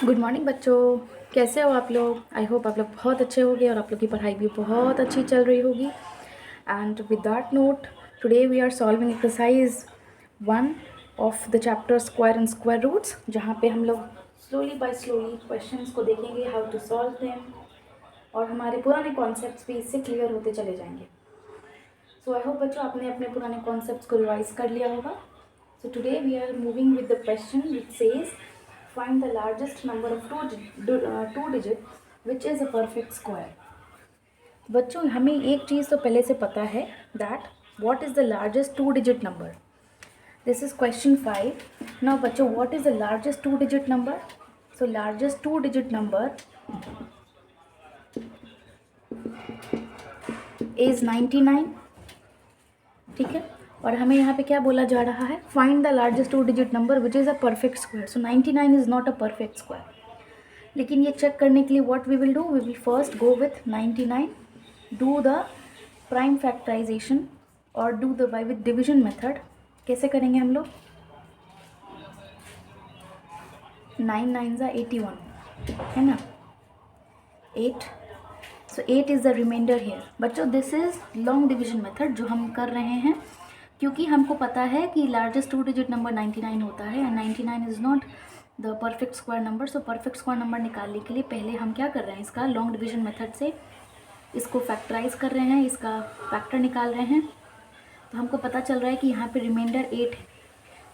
Good morning बच्चों, कैसे हो आप लोग। आई होप आप लोग बहुत अच्छे होंगे और आप लोग की पढ़ाई भी बहुत अच्छी चल रही होगी। And with that note, today we are solving exercise 1 of the chapter square and square roots, जहाँ पे हम लोग स्लोली बाय स्लोली क्वेश्चंस को देखेंगे, हाउ टू सॉल्व देम, और हमारे पुराने कॉन्सेप्ट्स भी इससे क्लियर होते चले जाएंगे। सो आई होप बच्चों आपने अपने पुराने कॉन्सेप्ट्स को रिवाइज कर लिया होगा। So today we are moving with the question which says find the largest number of two digit which is a perfect square. बच्चों हमें एक चीज़ तो पहले से पता है that what is the largest two digit number. This is question 5. Now बच्चों what is the largest two digit number? So largest two digit number is 99. ठीक है, और हमें यहाँ पे क्या बोला जा रहा है, find the largest two digit number which is a perfect square. So 99 is not a perfect square. लेकिन ये चेक करने के लिए what we will do, we will first go with 99, do the prime factorization और do the by with division method. कैसे करेंगे हम लोग, 9 9 81 है ना, 8. सो 8 इज़ द रिमाइंडर हेयर. बच्चों this is long division method जो हम कर रहे हैं, क्योंकि हमको पता है कि लार्जेस्ट टू डिजिट नंबर 99 होता है and 99 is not the perfect square number. So perfect square number निकालने के लिए पहले हम क्या कर रहे हैं, इसका लॉन्ग डिवीजन मेथड से इसको फैक्टराइज कर रहे हैं, इसका फैक्टर निकाल रहे हैं. तो हमको पता चल रहा है कि यहाँ पे रिमाइंडर 8 है.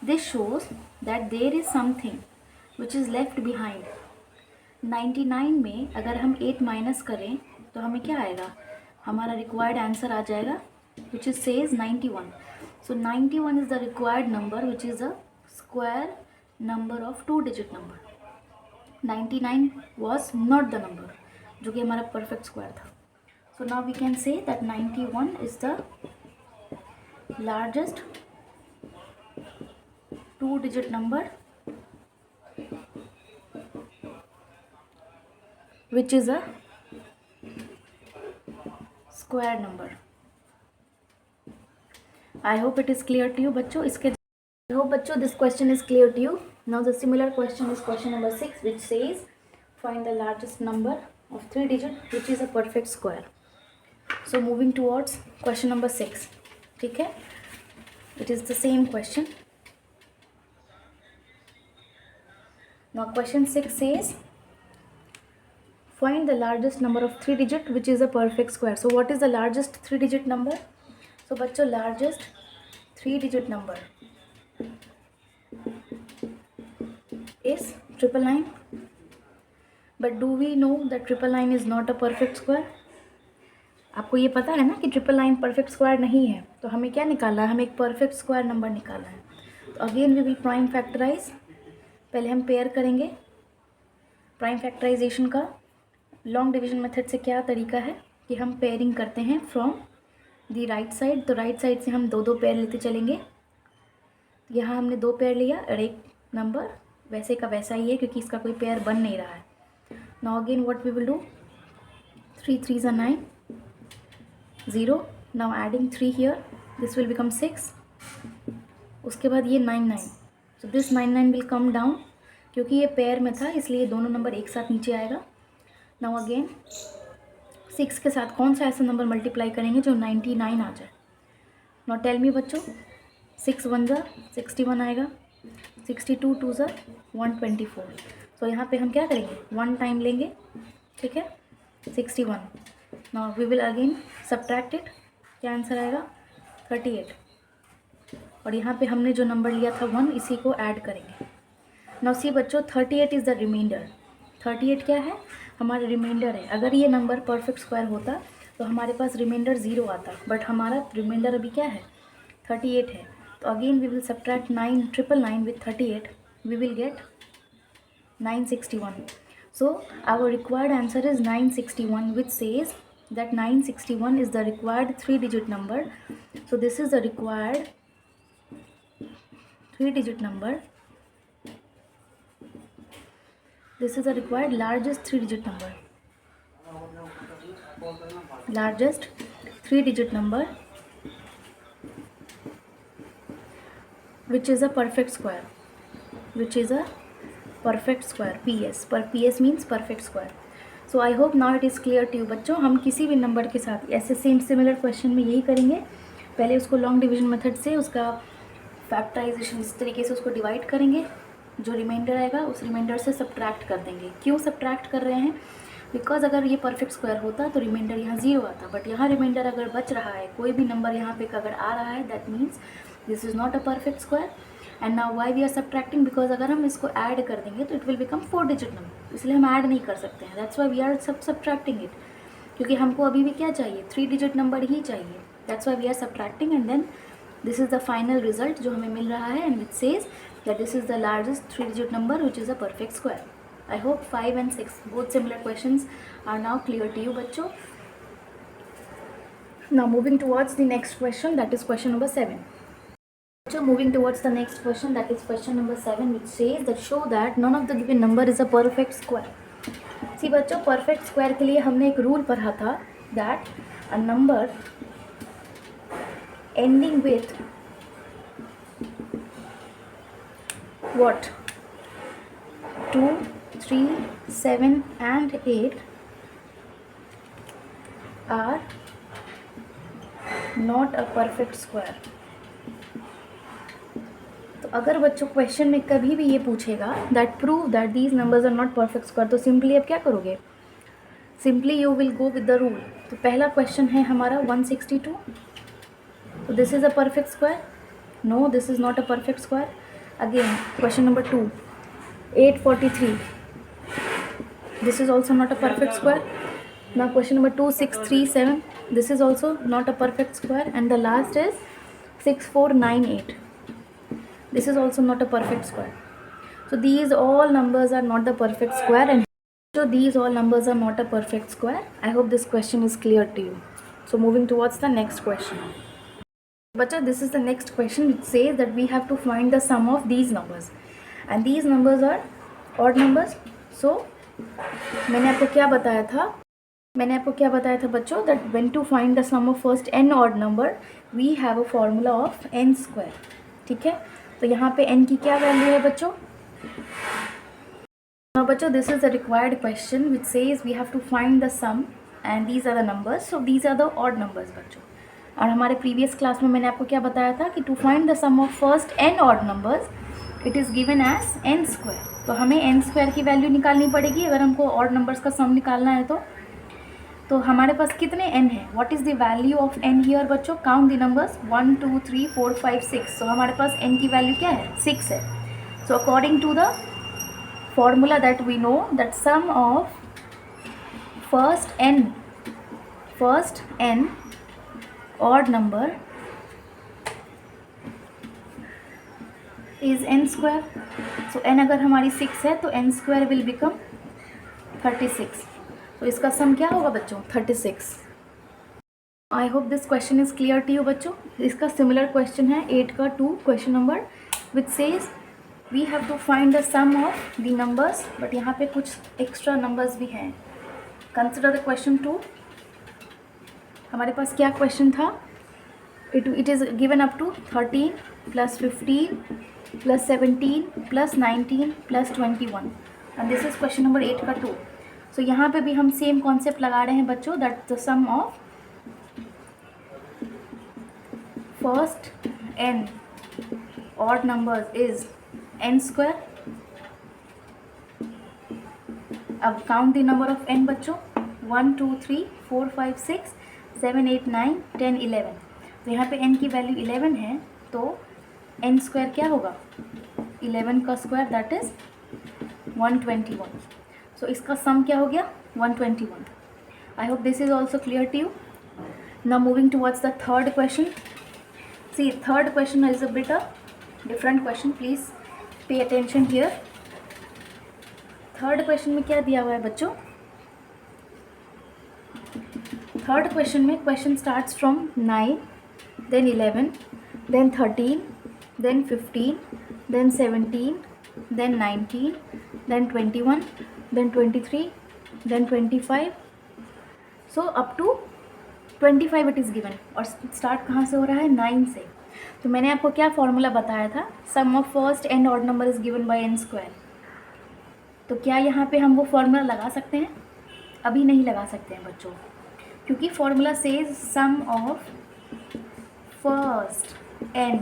This shows that there is something which is left behind. 99 में अगर हम 8 माइनस करें तो हमें क्या आएगा, हमारा रिक्वायर्ड आंसर आ जाएगा which is says 91. So 91 is the required number which is a square number of two digit number. 99 was not the number जो कि हमारा perfect square था. So now we can say that 91 is the largest two digit number which is a square number. I hope it is clear to you बच्चों. इसके I hope बच्चों this question is clear to you. Now the similar question is question number 6 which says find the largest number of 3 digit which is a perfect square. So moving towards question number 6. ठीक है, it is the same question. Now question 6 says find the largest number of 3 digit which is a perfect square. So what is the largest 3 digit number? So बच्चों largest 3 digit number is 999. But do we know that 999 is not a perfect square? आपको ये पता है ना कि 999 perfect square नहीं है. तो हमें क्या निकालना है, हमें एक परफेक्ट स्क्वायर नंबर निकालना है. तो again we will prime factorise. पहले हम पेयर करेंगे. प्राइम फैक्टराइजेशन का लॉन्ग डिवीजन मेथड से क्या तरीका है कि हम पेयरिंग करते हैं फ्रॉम दी राइट साइड. तो राइट साइड से हम दो दो पेयर लेते चलेंगे. यहाँ हमने 2 पेयर लिया और एक नंबर वैसे का वैसा ही है क्योंकि इसका कोई पेयर बन नहीं रहा है. Now again what we will do, 3 3 9 0. Now adding 3 here, this will become 6. उसके बाद ये 99. So this 99 will come down, क्योंकि ये पेयर में था इसलिए दोनों नंबर एक साथ नीचे आएगा. नाउ अगेन 6 के साथ कौन सा ऐसा नंबर मल्टीप्लाई करेंगे जो 99 आ जाए. नाउ टेल मी बच्चों, 6 1 61 आएगा, 62 2 124. सो यहाँ पे हम क्या करेंगे, 1 टाइम लेंगे. ठीक है, 61. Now we will again subtract it. क्या आंसर आएगा, 38. और यहाँ पे हमने जो नंबर लिया था 1, इसी को ऐड करेंगे. नाउ सी बच्चों, 38 इज़ द रिमाइंडर. 38 क्या है, हमारा रिमाइंडर है. अगर ये नंबर परफेक्ट स्क्वायर होता तो हमारे पास रिमाइंडर 0 आता, बट हमारा रिमाइंडर अभी क्या है, 38 है. तो again we will subtract 999 with 38, we will get 961. So our required answer is 961, which says that 961 is the required 3 digit number. So this is the required 3 digit number. This is the required largest 3 digit number. Largest 3 digit number which is a perfect square, which is a perfect square, PS, पर PS means perfect square. So I hope now it is clear to you बच्चों. हम किसी भी number के साथ ऐसे same similar question में यही करेंगे, पहले उसको लॉन्ग डिवीजन मेथड से उसका फैक्टराइजेशन इस तरीके से उसको डिवाइड करेंगे, जो रिमाइंडर आएगा उस रिमाइंडर से सब्ट्रैक्ट कर देंगे. क्यों सब्ट्रैक्ट कर रहे हैं? बिकॉज अगर ये परफेक्ट स्क्वायर होता तो रिमाइंडर यहाँ 0 आता, बट यहाँ रिमाइंडर अगर बच रहा है, कोई भी नंबर यहाँ पे अगर आ रहा है, that means this is not a perfect square. And now why we are subtracting? Because अगर हम इसको ऐड कर देंगे तो it will become 4 digit number, इसलिए हम ऐड नहीं कर सकते हैं. That's why we are subtracting it, क्योंकि हमको अभी भी क्या चाहिए? 3 डिजिट नंबर ही चाहिए. That's why we are subtracting and then this is the final result जो हमें मिल रहा है, and it says that this is the largest 3 digit number which is a perfect square. I hope 5 and 6 both similar questions are now clear to you bachcho. Now moving towards the next question, that is question number 7. So moving towards the next question, that is question number 7, which says that show that none of the given number is a perfect square. See बच्चों, perfect square के लिए हमने एक rule पढ़ा था, that a number ending with what? 2, 3, 7 and 8 are not a perfect square. तो अगर बच्चों क्वेश्चन में कभी भी ये पूछेगा that prove that these numbers are not perfect square, तो सिंपली अब क्या करोगे? Simply you will go with the rule. तो पहला क्वेश्चन है हमारा 162. तो this is a perfect square? No, this is not a perfect square. Again, question number 2, 843. This is also not a perfect square. Now question number 2, 637. This is also not a perfect square. And the last is 6498. This is also not a perfect square. So these all numbers are not the perfect square, and so these all numbers are not a perfect square. I hope this question is clear to you. So moving towards the next question. Bacha, this is the next question which says that we have to find the sum of these numbers, and these numbers are odd numbers. So मैंने आपको क्या बताया था बच्चों, that when to find the sum of first n odd number we have a formula of n square. ठीक है, तो यहाँ पे n की क्या वैल्यू है बच्चों? Now बच्चों, this is the required question which says we have to find the sum and these are the numbers. So these are the odd numbers बच्चों. और हमारे प्रीवियस क्लास में मैंने आपको क्या बताया था कि to find the sum of first n odd numbers it is given as n square. तो हमें n स्क्वायर की वैल्यू निकालनी पड़ेगी अगर हमको ऑड नंबर्स का सम निकालना है. तो हमारे पास कितने n है? What is the value of n here बच्चों? Count the numbers 1 2 3 4 5 6. तो हमारे पास n की वैल्यू क्या है? 6 है. So according to the formula that we know that sum of first n odd number is n square. So n अगर हमारी 6 है तो n square will become 36. तो इसका सम क्या होगा बच्चों? 36. I hope this question is clear to you बच्चों. इसका सिमिलर क्वेश्चन है 8 का 2 question number which says we have to find the sum of the numbers, but यहाँ पे कुछ एक्स्ट्रा नंबर्स भी हैं. Consider the question 2. हमारे पास क्या क्वेश्चन था? It is given up to 13 plus 15 plus 17 plus 19 plus 21, and this is question number 8 का 2. सो यहाँ पे भी हम सेम कॉन्सेप्ट लगा रहे हैं बच्चों, that the sum of first n odd numbers is n square. अब count the number of n बच्चों, 1 2 3 4 5 6 7 8 9 10 11. तो यहाँ पे n की वैल्यू 11 है, तो n स्क्वायर क्या होगा? 11 का स्क्वायर दैट इज़ 121. सो इसका सम क्या हो गया? 121. I hope this is also clear to you. Now moving towards the third question. See third question is a bit a different question, please pay attention here. Third question में क्या दिया हुआ है बच्चों? थर्ड क्वेश्चन में question starts from 9, then 11, then 13, then 15, then 17, then 19, then 21, then 23, then 25. So up to 25 it is given. और start कहाँ से हो रहा है? 9 से. तो मैंने आपको क्या फॉर्मूला बताया था? Sum of first and odd number is given by n square. तो क्या यहाँ पे हम वो फॉर्मूला लगा सकते हैं? अभी नहीं लगा सकते हैं बच्चों, क्योंकि formula says sum of first n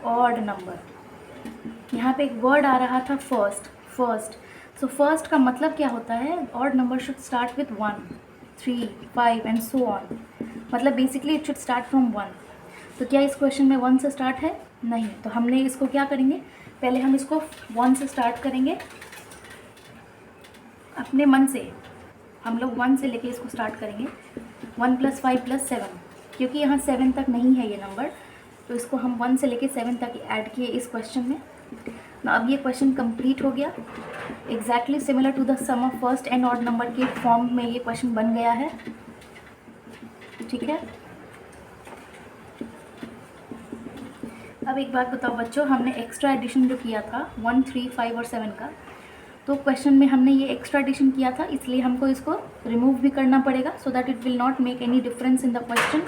odd number. यहाँ पे एक वर्ड आ रहा था फर्स्ट। सो फर्स्ट का मतलब क्या होता है? Odd number should start with 1, 3, 5 and so on. मतलब basically it should start from 1। तो क्या इस क्वेश्चन में 1 से स्टार्ट है? नहीं। तो हमने इसको क्या करेंगे, पहले हम इसको 1 से स्टार्ट करेंगे अपने मन से। हम लोग 1 से लेके इसको स्टार्ट करेंगे, 1 + 5 + 7, क्योंकि यहाँ 7 तक नहीं है ये नंबर, तो इसको हम 1 से लेके 7 तक ऐड किए इस क्वेश्चन में ना। अब ये क्वेश्चन कंप्लीट हो गया, exactly similar to the sum of first and odd number के फॉर्म में ये क्वेश्चन बन गया है। ठीक है, अब एक बात बताओ बच्चों, हमने एक्स्ट्रा एडिशन जो किया था 1, 3, 5 और 7 का, तो क्वेश्चन में हमने ये एक्स्ट्रा एडिशन किया था, इसलिए हमको इसको रिमूव भी करना पड़ेगा so that it will not make any difference in the question.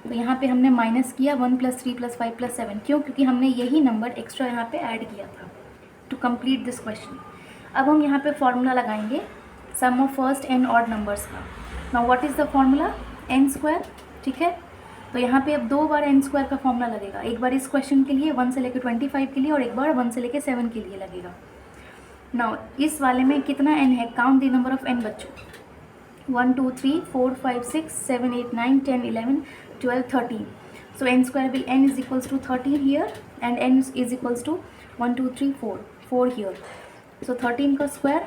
तो यहाँ पे हमने माइनस किया 1 + 3 + 5 + 7, क्यों? क्योंकि हमने यही नंबर एक्स्ट्रा यहाँ पे ऐड किया था टू कंप्लीट दिस क्वेश्चन। अब हम यहाँ पे फॉर्मूला लगाएंगे sum of first and odd numbers का। Now what is the formula? n²। ठीक है, तो यहाँ पे अब 2 बार n² का फॉर्मूला लगेगा, एक बार इस क्वेश्चन के लिए 1 से लेकर 25 के लिए, और एक बार 1 से लेकर 7 के लिए लगेगा। नाउ इस वाले में कितना n है? Count the number of n बच्चों। 1, 2, 3, 4, 5, 6, 7, 8, 9, 10, 11, 12, 13. So n² will n is equals to 13 here, and n is equals to 1, 2, 3, 4 here. So 13 का स्क्वायर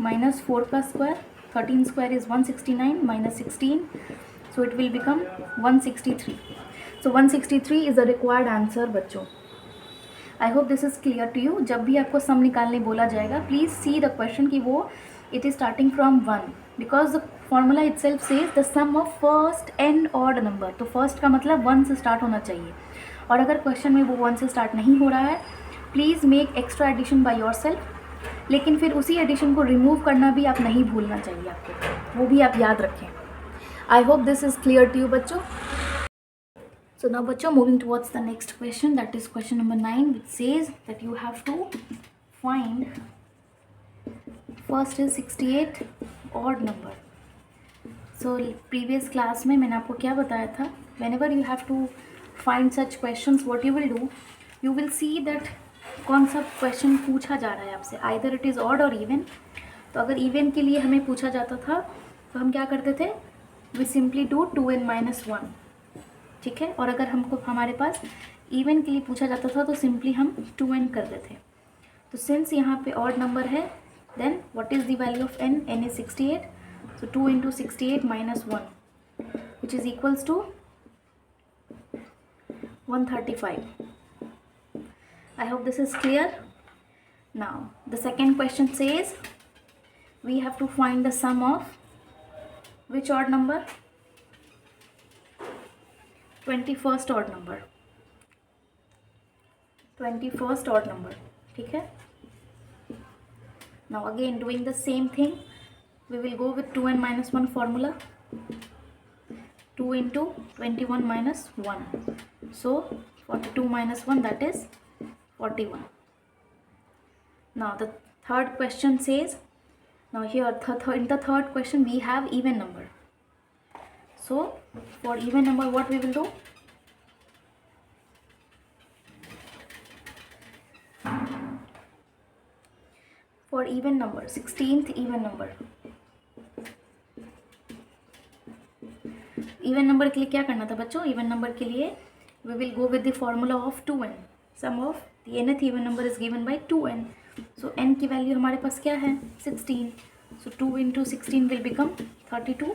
minus 4 का square, 13 square is 169 minus 16, so it will become 163. So 163 is the required answer बच्चों। I hope this is clear to you. जब भी आपको सम निकालने बोला जाएगा, please see the question कि वो it is starting from 1, because the formula itself says the sum of first and odd number. तो फर्स्ट का मतलब 1 से स्टार्ट होना चाहिए, और अगर क्वेश्चन में वो 1 से स्टार्ट नहीं हो रहा है, please make extra addition by yourself. लेकिन फिर उसी एडिशन को रिमूव करना भी आप नहीं भूलना चाहिए आपको, वो भी आप याद रखें। I hope this is clear to you बच्चों। So now बच्चों, moving towards the next question, that is question number 9, which says that you have to find first is 68 odd number. So previous class में मैंने आपको क्या बताया था, whenever you have to find such questions, what you will do, you will see that कौन सा question पूछा जा रहा है आपसे, either it is odd or even। तो अगर even के लिए हमें पूछा जाता था तो हम क्या करते थे, we simply do 2n - 1। ठीक है, और अगर हमको हमारे पास इवन के लिए पूछा जाता था तो सिंपली हम 2n करते थे। तो सिंस यहाँ पे ऑड नंबर है, then what is the value of n? n is 68, so 2 × 68 - 1, which is equals to 135. I hope this is clear. Now the second question says we have to find the sum of which odd number? 21st odd number, 21st odd number। ठीक है, now again doing the same thing, we will go with 2n - 1 formula, 2 × 21 - 1, so 42 - 1, that is 41. Now the third question says, now here in the third question we have even number. So for even number what we will do, for even number 16th even number, even number के लिए क्या करना था बच्चों? even number के लिए we will go with the formula of 2n, sum of the nth even number is given by 2n, so n की value हमारे पास क्या है? 16, so 2 × 16 will become 32।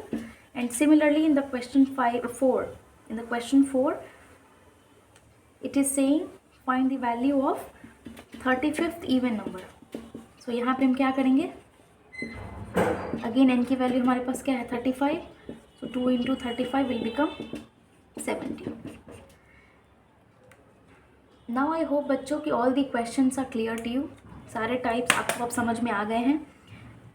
And similarly in the question 4, in the question 4 it is saying find the value of 35th even number। so यहाँ पे हम क्या करेंगे, again n की वैल्यू हमारे पास क्या है? 35, so 2 × 35 will become 70। now I hope बच्चों कि all the questions are clear to you, सारे टाइप्स आपको अब समझ में आ गए हैं।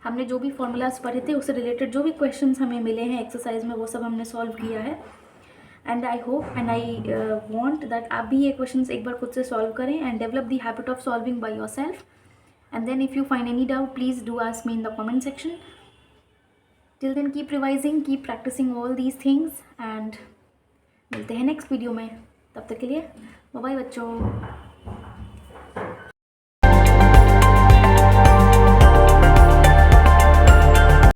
हमने जो भी फॉर्मूलाज पढ़े थे उससे रिलेटेड जो भी क्वेश्चंस हमें मिले हैं एक्सरसाइज में, वो सब हमने सॉल्व किया है। And I hope and I want that आप भी ये क्वेश्चंस एक बार खुद से सॉल्व करें and develop the habit of solving by yourself. And then if you find any doubt, please do ask me in the comment section. Till then, keep revising, keep practicing all these things, and मिलते हैं next video में. तब तक के लिए bye bye बच्चों.